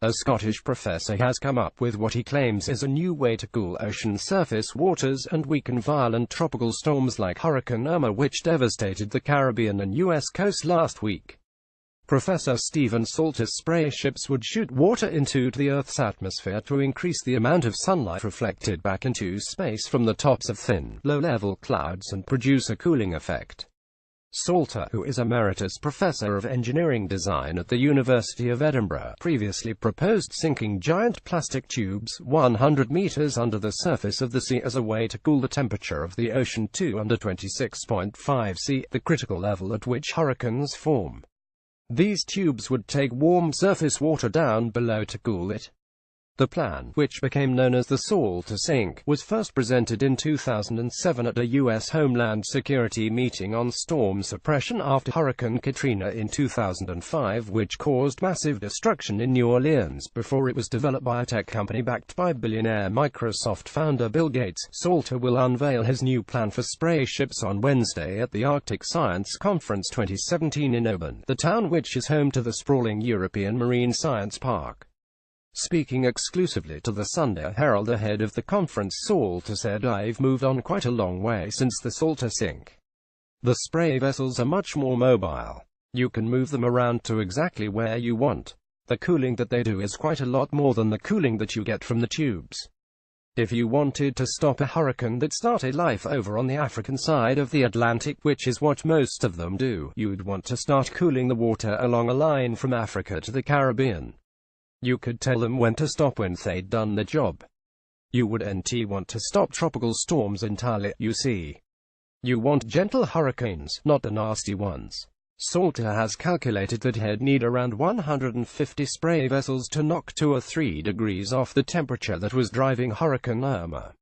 A Scottish professor has come up with what he claims is a new way to cool ocean surface waters and weaken violent tropical storms like Hurricane Irma, which devastated the Caribbean and U.S. coast last week. Professor Stephen Salter's spray ships would shoot water into the Earth's atmosphere to increase the amount of sunlight reflected back into space from the tops of thin, low-level clouds and produce a cooling effect. Salter, who is Emeritus Professor of Engineering Design at the University of Edinburgh, previously proposed sinking giant plastic tubes 100 meters under the surface of the sea as a way to cool the temperature of the ocean to under 26.5 C, the critical level at which hurricanes form. These tubes would take warm surface water down below to cool it. The plan, which became known as the Salter Sink, was first presented in 2007 at a U.S. Homeland Security meeting on storm suppression after Hurricane Katrina in 2005, which caused massive destruction in New Orleans, before it was developed by a tech company backed by billionaire Microsoft founder Bill Gates. Salter will unveil his new plan for spray ships on Wednesday at the Arctic Science Conference 2017 in Oban, the town which is home to the sprawling European Marine Science Park. Speaking exclusively to the Sunday Herald ahead of the conference, Salter said, "I've moved on quite a long way since the Salter Sink. The spray vessels are much more mobile. You can move them around to exactly where you want. The cooling that they do is quite a lot more than the cooling that you get from the tubes. If you wanted to stop a hurricane that started life over on the African side of the Atlantic, which is what most of them do, you'd want to start cooling the water along a line from Africa to the Caribbean. You could tell them when to stop when they'd done the job. You wouldn't want to stop tropical storms entirely, you see. You want gentle hurricanes, not the nasty ones." Salter has calculated that he'd need around 150 spray vessels to knock 2 or 3 degrees off the temperature that was driving Hurricane Irma.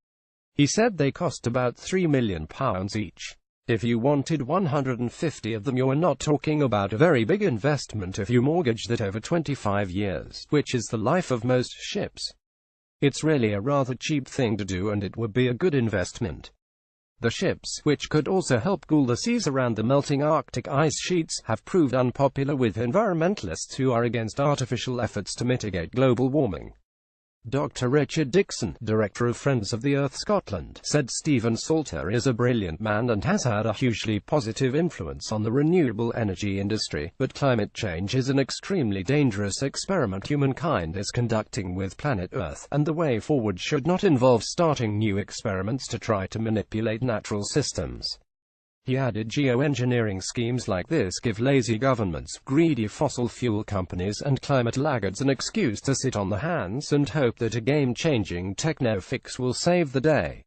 He said they cost about £3 million each. If you wanted 150 of them, you're not talking about a very big investment if you mortgage that over 25 years, which is the life of most ships. It's really a rather cheap thing to do, and it would be a good investment. The ships, which could also help cool the seas around the melting Arctic ice sheets, have proved unpopular with environmentalists who are against artificial efforts to mitigate global warming. Dr. Richard Dixon, director of Friends of the Earth Scotland, said Stephen Salter is a brilliant man and has had a hugely positive influence on the renewable energy industry, but climate change is an extremely dangerous experiment humankind is conducting with planet Earth, and the way forward should not involve starting new experiments to try to manipulate natural systems. He added, geoengineering schemes like this give lazy governments, greedy fossil fuel companies and climate laggards an excuse to sit on their hands and hope that a game-changing techno-fix will save the day.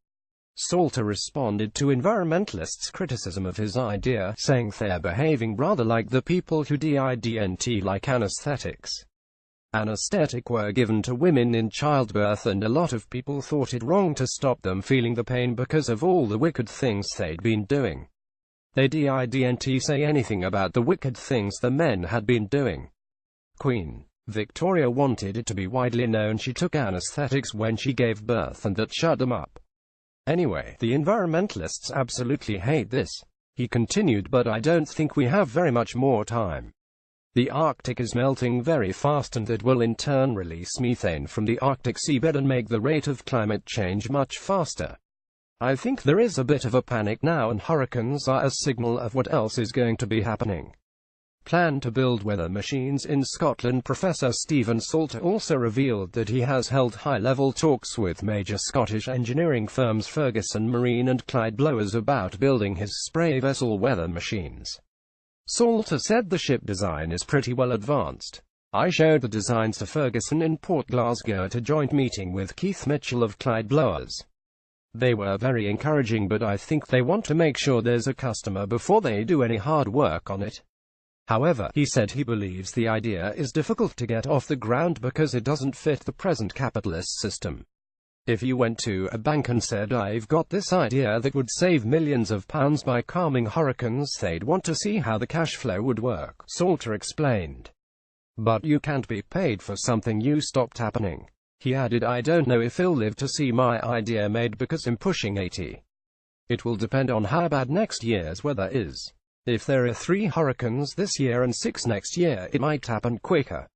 Salter responded to environmentalists' criticism of his idea, saying they're behaving rather like the people who didn't like anesthetics. Anesthetic were given to women in childbirth, and a lot of people thought it wrong to stop them feeling the pain because of all the wicked things they'd been doing. They didn't say anything about the wicked things the men had been doing. Queen Victoria wanted it to be widely known she took anesthetics when she gave birth, and that shut them up. Anyway, the environmentalists absolutely hate this. He continued, but I don't think we have very much more time. The Arctic is melting very fast, and that will in turn release methane from the Arctic seabed and make the rate of climate change much faster. I think there is a bit of a panic now, and hurricanes are a signal of what else is going to be happening. Plan to build weather machines in Scotland. Professor Stephen Salter also revealed that he has held high-level talks with major Scottish engineering firms Ferguson Marine and Clyde Blowers about building his spray vessel weather machines. Salter said the ship design is pretty well advanced. I showed the designs to Ferguson in Port Glasgow at a joint meeting with Keith Mitchell of Clyde Blowers. They were very encouraging, but I think they want to make sure there's a customer before they do any hard work on it. However, he said he believes the idea is difficult to get off the ground because it doesn't fit the present capitalist system. If you went to a bank and said, "I've got this idea that would save millions of pounds by calming hurricanes," they'd want to see how the cash flow would work, Salter explained. But you can't be paid for something you stopped happening. He added, "I don't know if he'll live to see my idea made because I'm pushing 80. It will depend on how bad next year's weather is. If there are 3 hurricanes this year and 6 next year, it might happen quicker."